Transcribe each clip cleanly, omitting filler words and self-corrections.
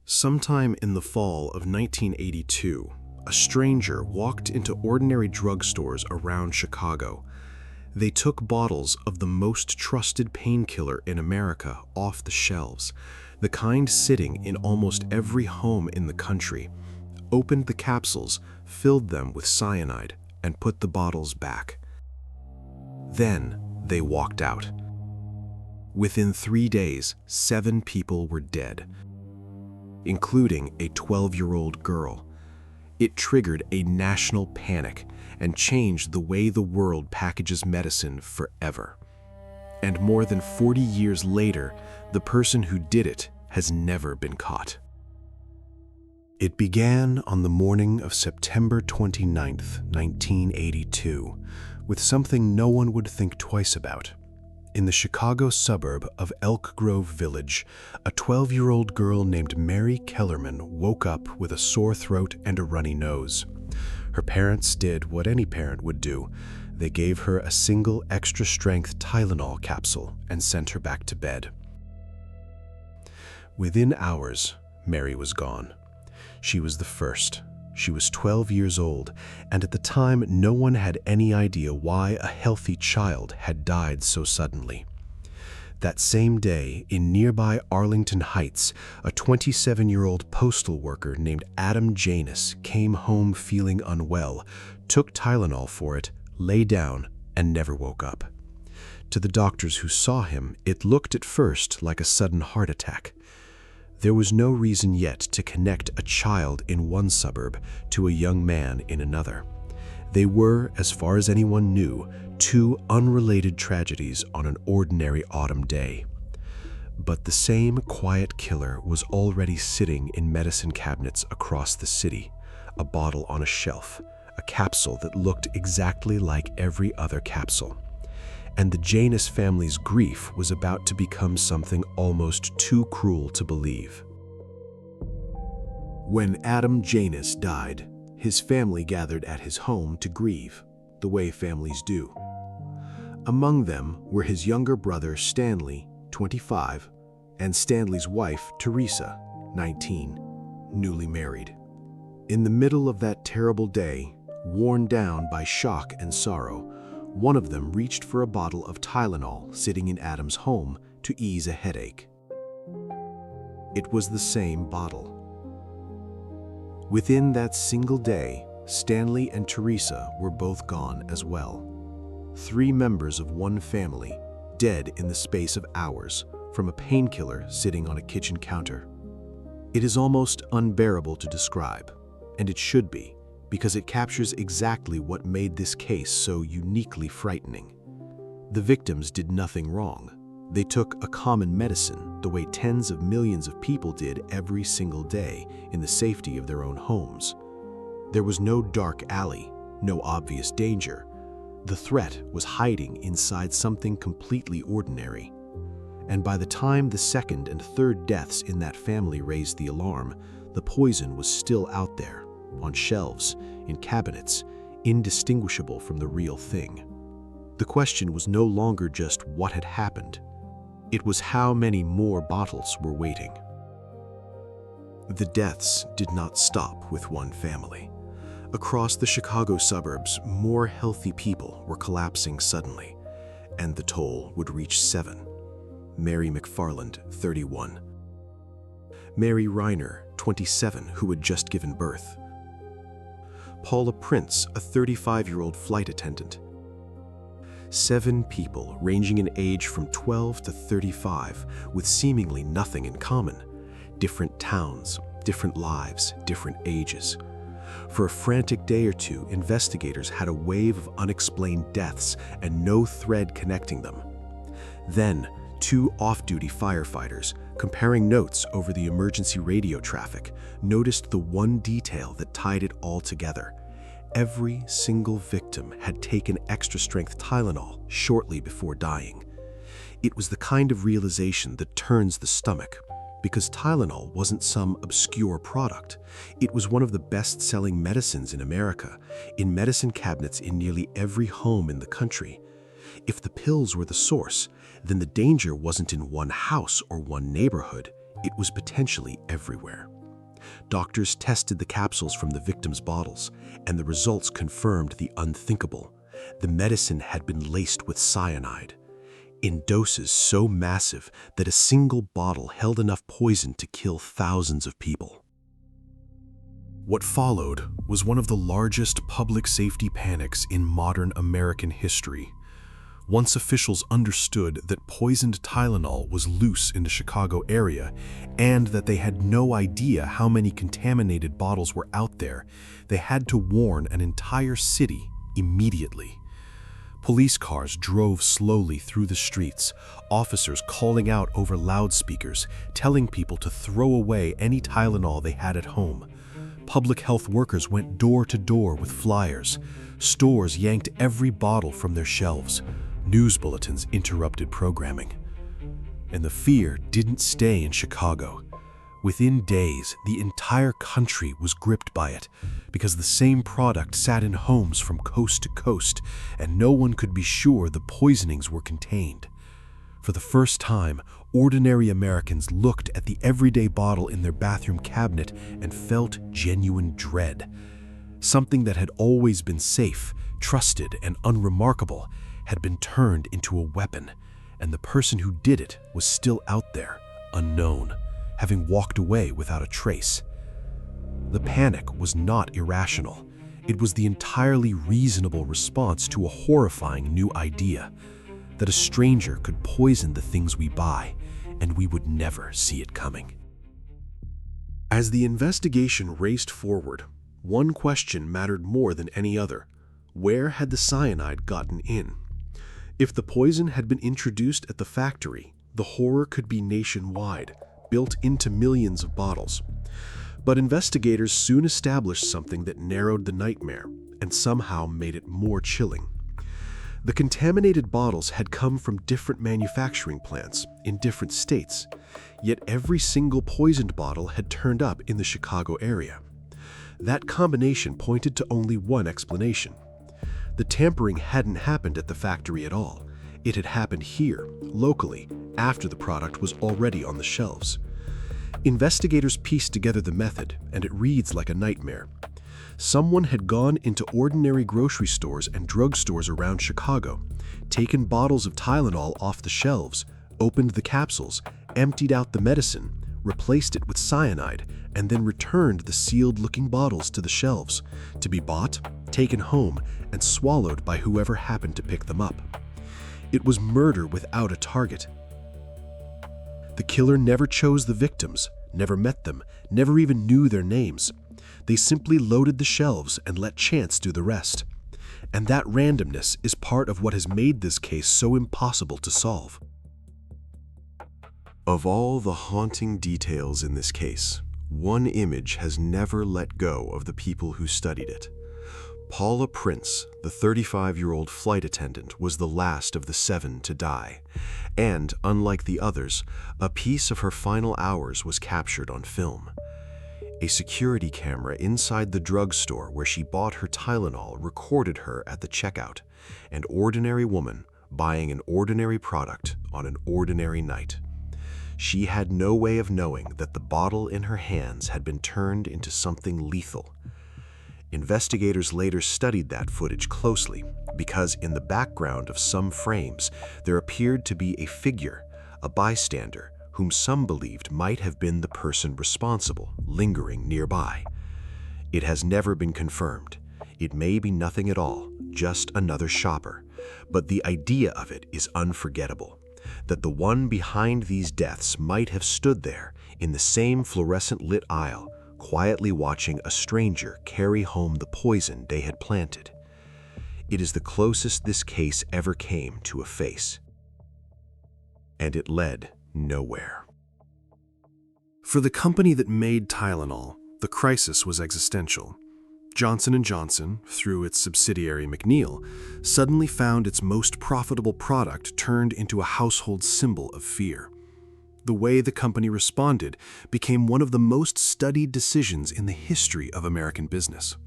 Sometime in the fall of 1982, a stranger walked into ordinary drugstores around Chicago. They took bottles of the most trusted painkiller in America off the shelves, the kind sitting in almost every home in the country, opened the capsules, filled them with cyanide, and put the bottles back. Then they walked out. Within 3 days, 7 people were dead, including a 12-year-old girl. It triggered a national panic and changed the way the world packages medicine forever. And more than 40 years later, the person who did it has never been caught. It began on the morning of September 29th, 1982, with something no one would think twice about. In the Chicago suburb of Elk Grove Village, a 12-year-old girl named Mary Kellerman woke up with a sore throat and a runny nose. Her parents did what any parent would do. They gave her a single extra-strength Tylenol capsule and sent her back to bed. Within hours, Mary was gone. She was the first. She was 12 years old, and at the time, no one had any idea why a healthy child had died so suddenly. That same day, in nearby Arlington Heights, a 27-year-old postal worker named Adam Janus came home feeling unwell, took Tylenol for it, lay down, and never woke up. To the doctors who saw him, it looked at first like a sudden heart attack. There was no reason yet to connect a child in one suburb to a young man in another. They were, as far as anyone knew, two unrelated tragedies on an ordinary autumn day. But the same quiet killer was already sitting in medicine cabinets across the city, a bottle on a shelf, a capsule that looked exactly like every other capsule. And the Janus family's grief was about to become something almost too cruel to believe. When Adam Janus died, his family gathered at his home to grieve, the way families do. Among them were his younger brother Stanley, 25, and Stanley's wife Teresa, 19, newly married. In the middle of that terrible day, worn down by shock and sorrow, one of them reached for a bottle of Tylenol sitting in Adam's home to ease a headache. It was the same bottle. Within that single day, Stanley and Teresa were both gone as well. 3 members of one family, dead in the space of hours from a painkiller sitting on a kitchen counter. It is almost unbearable to describe, and it should be, because it captures exactly what made this case so uniquely frightening. The victims did nothing wrong. They took a common medicine the way tens of millions of people did every single day in the safety of their own homes. There was no dark alley, no obvious danger. The threat was hiding inside something completely ordinary. And by the time the second and third deaths in that family raised the alarm, the poison was still out there, on shelves, in cabinets, indistinguishable from the real thing. The question was no longer just what had happened. It was how many more bottles were waiting. The deaths did not stop with one family. Across the Chicago suburbs, more healthy people were collapsing suddenly, and the toll would reach 7. Mary McFarland, 31. Mary Reiner, 27, who had just given birth. Paula Prince, a 35-year-old flight attendant. 7 people ranging in age from 12 to 35 with seemingly nothing in common. Different towns, different lives, different ages. For a frantic day or two, investigators had a wave of unexplained deaths and no thread connecting them. Then, 2 off-duty firefighters, comparing notes over the emergency radio traffic, noticed the one detail that tied it all together. Every single victim had taken extra-strength Tylenol shortly before dying. It was the kind of realization that turns the stomach, because Tylenol wasn't some obscure product. It was one of the best-selling medicines in America, in medicine cabinets in nearly every home in the country. If the pills were the source, then the danger wasn't in one house or one neighborhood. It was potentially everywhere. Doctors tested the capsules from the victims' bottles, and the results confirmed the unthinkable. The medicine had been laced with cyanide, in doses so massive that a single bottle held enough poison to kill thousands of people. What followed was one of the largest public safety panics in modern American history. Once officials understood that poisoned Tylenol was loose in the Chicago area and that they had no idea how many contaminated bottles were out there, they had to warn an entire city immediately. Police cars drove slowly through the streets, officers calling out over loudspeakers, telling people to throw away any Tylenol they had at home. Public health workers went door to door with flyers. Stores yanked every bottle from their shelves. News bulletins interrupted programming. And the fear didn't stay in Chicago. Within days, the entire country was gripped by it, because the same product sat in homes from coast to coast, and no one could be sure the poisonings were contained. For the first time, ordinary Americans looked at the everyday bottle in their bathroom cabinet and felt genuine dread. Something that had always been safe, trusted, and unremarkable had been turned into a weapon, and the person who did it was still out there, unknown, having walked away without a trace. The panic was not irrational. It was the entirely reasonable response to a horrifying new idea, that a stranger could poison the things we buy, and we would never see it coming. As the investigation raced forward, one question mattered more than any other. Where had the cyanide gotten in? If the poison had been introduced at the factory, the horror could be nationwide, built into millions of bottles. But investigators soon established something that narrowed the nightmare and somehow made it more chilling. The contaminated bottles had come from different manufacturing plants in different states, yet every single poisoned bottle had turned up in the Chicago area. That combination pointed to only one explanation. The tampering hadn't happened at the factory at all. It had happened here, locally, after the product was already on the shelves. Investigators pieced together the method, and it reads like a nightmare. Someone had gone into ordinary grocery stores and drugstores around Chicago, taken bottles of Tylenol off the shelves, opened the capsules, emptied out the medicine, replaced it with cyanide, and then returned the sealed-looking bottles to the shelves, to be bought, taken home, and swallowed by whoever happened to pick them up. It was murder without a target. The killer never chose the victims, never met them, never even knew their names. They simply loaded the shelves and let chance do the rest. And that randomness is part of what has made this case so impossible to solve. Of all the haunting details in this case, one image has never let go of the people who studied it. Paula Prince, the 35-year-old flight attendant, was the last of the 7 to die. And, unlike the others, a piece of her final hours was captured on film. A security camera inside the drugstore where she bought her Tylenol recorded her at the checkout, an ordinary woman buying an ordinary product on an ordinary night. She had no way of knowing that the bottle in her hands had been turned into something lethal. Investigators later studied that footage closely because in the background of some frames there appeared to be a figure, a bystander, whom some believed might have been the person responsible, lingering nearby. It has never been confirmed. It may be nothing at all, just another shopper, but the idea of it is unforgettable, that the one behind these deaths might have stood there in the same fluorescent-lit aisle, quietly watching a stranger carry home the poison they had planted. It is the closest this case ever came to a face. And it led nowhere. For the company that made Tylenol, the crisis was existential. Johnson & Johnson, through its subsidiary McNeil, suddenly found its most profitable product turned into a household symbol of fear. The way the company responded became one of the most studied decisions in the history of American business.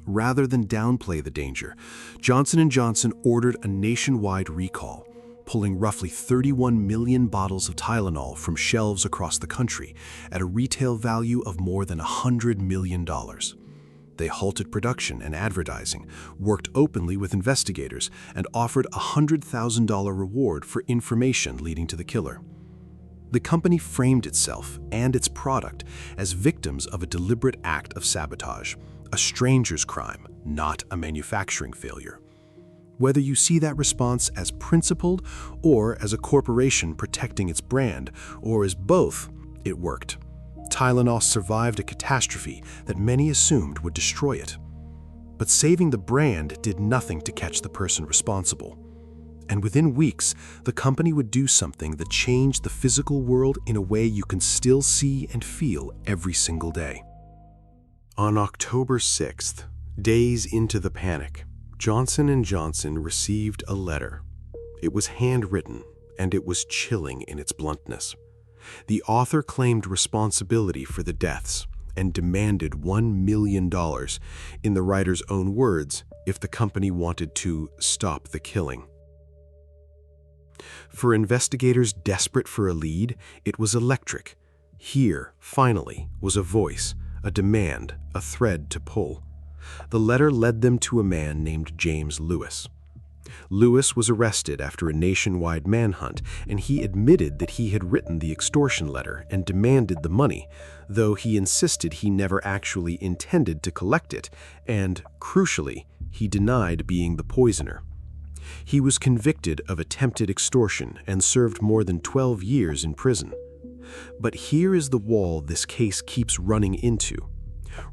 Rather than downplay the danger, Johnson & Johnson ordered a nationwide recall, pulling roughly 31 million bottles of Tylenol from shelves across the country at a retail value of more than $100 million. They halted production and advertising, worked openly with investigators, and offered a $100,000 reward for information leading to the killer. The company framed itself and its product as victims of a deliberate act of sabotage, a stranger's crime, not a manufacturing failure. Whether you see that response as principled or as a corporation protecting its brand, or as both, it worked. Tylenol survived a catastrophe that many assumed would destroy it. But saving the brand did nothing to catch the person responsible. And within weeks, the company would do something that changed the physical world in a way you can still see and feel every single day. On October 6th, days into the panic, Johnson & Johnson received a letter. It was handwritten, and it was chilling in its bluntness. The author claimed responsibility for the deaths and demanded $1 million, in the writer's own words, if the company wanted to stop the killing. For investigators desperate for a lead, it was electric. Here, finally, was a voice, a demand, a thread to pull. The letter led them to a man named James Lewis. Lewis was arrested after a nationwide manhunt, and he admitted that he had written the extortion letter and demanded the money, though he insisted he never actually intended to collect it, and, crucially, he denied being the poisoner. He was convicted of attempted extortion and served more than 12 years in prison. But here is the wall this case keeps running into.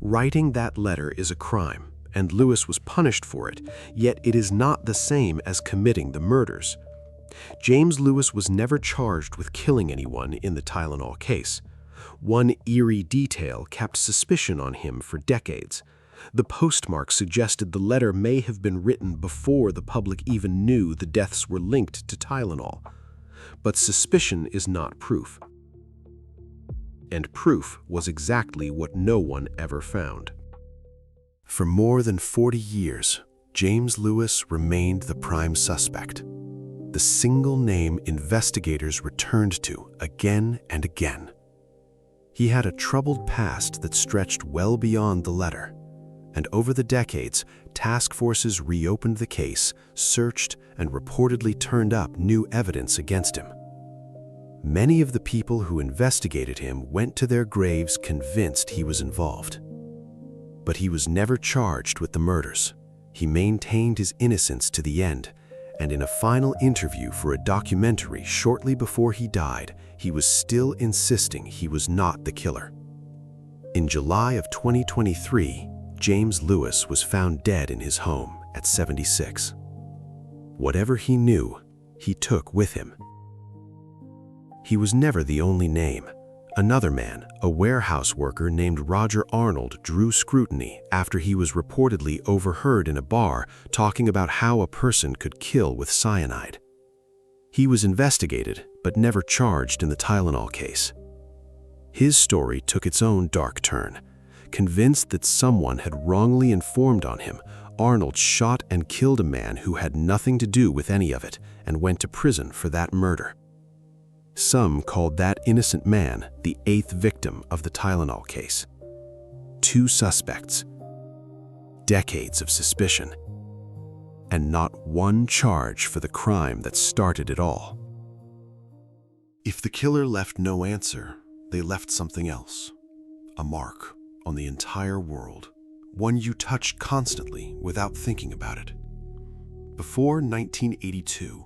Writing that letter is a crime, and Lewis was punished for it, yet it is not the same as committing the murders. James Lewis was never charged with killing anyone in the Tylenol case. One eerie detail kept suspicion on him for decades. The postmark suggested the letter may have been written before the public even knew the deaths were linked to Tylenol. But suspicion is not proof. And proof was exactly what no one ever found. For more than 40 years, James Lewis remained the prime suspect, the single name investigators returned to again and again. He had a troubled past that stretched well beyond the letter, and over the decades, task forces reopened the case, searched, and reportedly turned up new evidence against him. Many of the people who investigated him went to their graves convinced he was involved. But he was never charged with the murders. He maintained his innocence to the end, and in a final interview for a documentary shortly before he died, he was still insisting he was not the killer. In July of 2023, James Lewis was found dead in his home at 76. Whatever he knew, he took with him. He was never the only name. Another man, a warehouse worker named Roger Arnold, drew scrutiny after he was reportedly overheard in a bar talking about how a person could kill with cyanide. He was investigated, but never charged in the Tylenol case. His story took its own dark turn. Convinced that someone had wrongly informed on him, Arnold shot and killed a man who had nothing to do with any of it and went to prison for that murder. Some called that innocent man the 8th victim of the Tylenol case. 2 suspects, decades of suspicion, and not one charge for the crime that started it all. If the killer left no answer, they left something else, a mark on the entire world, one you touched constantly without thinking about it. Before 1982,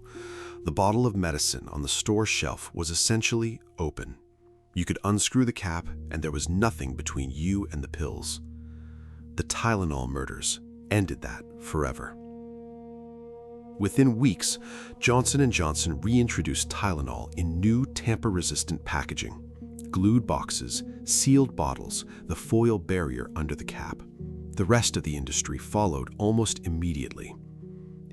the bottle of medicine on the store shelf was essentially open. You could unscrew the cap and there was nothing between you and the pills. The Tylenol murders ended that forever. Within weeks, Johnson & Johnson reintroduced Tylenol in new tamper-resistant packaging, glued boxes, sealed bottles, the foil barrier under the cap. The rest of the industry followed almost immediately.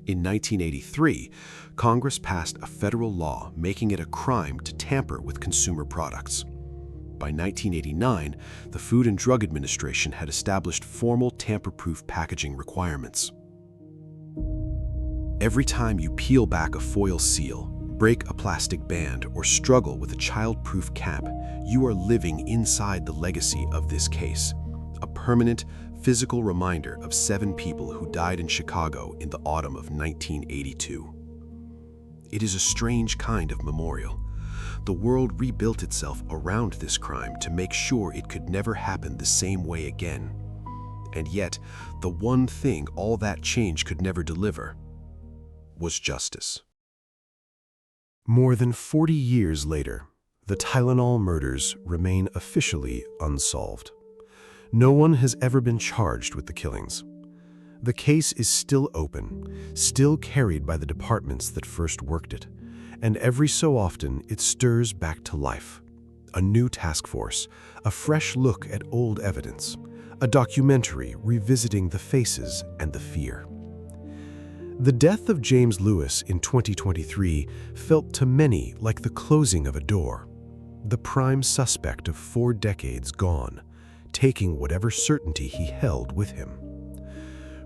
In 1983, Congress passed a federal law making it a crime to tamper with consumer products. By 1989, the Food and Drug Administration had established formal tamper-proof packaging requirements. Every time you peel back a foil seal, break a plastic band, or struggle with a child-proof cap, you are living inside the legacy of this case. A permanent, physical reminder of 7 people who died in Chicago in the autumn of 1982. It is a strange kind of memorial. The world rebuilt itself around this crime to make sure it could never happen the same way again. And yet, the one thing all that change could never deliver was justice. More than 40 years later, the Tylenol murders remain officially unsolved. No one has ever been charged with the killings. The case is still open, still carried by the departments that first worked it, and every so often it stirs back to life. A new task force, a fresh look at old evidence, a documentary revisiting the faces and the fear. The death of James Lewis in 2023 felt to many like the closing of a door, the prime suspect of 4 decades gone, taking whatever certainty he held with him.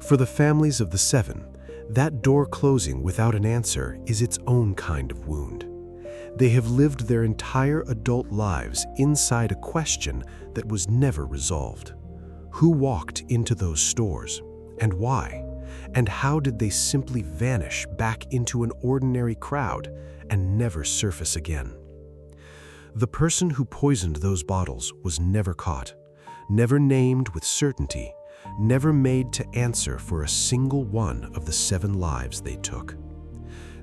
For the families of the 7, that door closing without an answer is its own kind of wound. They have lived their entire adult lives inside a question that was never resolved. Who walked into those stores, and why? And how did they simply vanish back into an ordinary crowd and never surface again? The person who poisoned those bottles was never caught, never named with certainty, never made to answer for a single one of the 7 lives they took.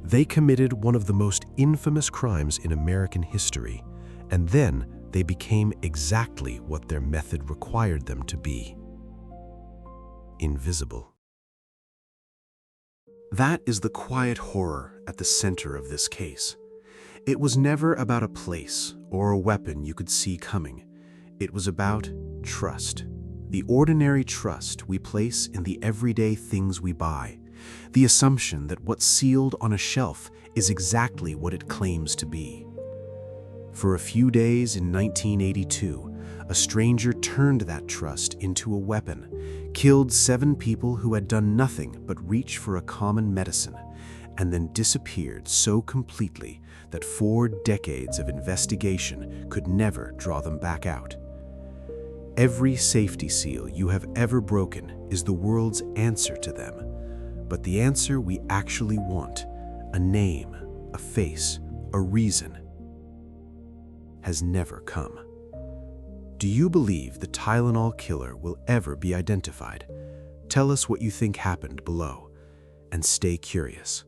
They committed one of the most infamous crimes in American history, and then they became exactly what their method required them to be: invisible. That is the quiet horror at the center of this case. It was never about a place or a weapon you could see coming. It was about trust. The ordinary trust we place in the everyday things we buy. The assumption that what's sealed on a shelf is exactly what it claims to be. For a few days in 1982, a stranger turned that trust into a weapon, killed 7 people who had done nothing but reach for a common medicine, and then disappeared so completely that 4 decades of investigation could never draw them back out. Every safety seal you have ever broken is the world's answer to them, but the answer we actually want, a name, a face, a reason, has never come. Do you believe the Tylenol killer will ever be identified? Tell us what you think happened below, and stay curious.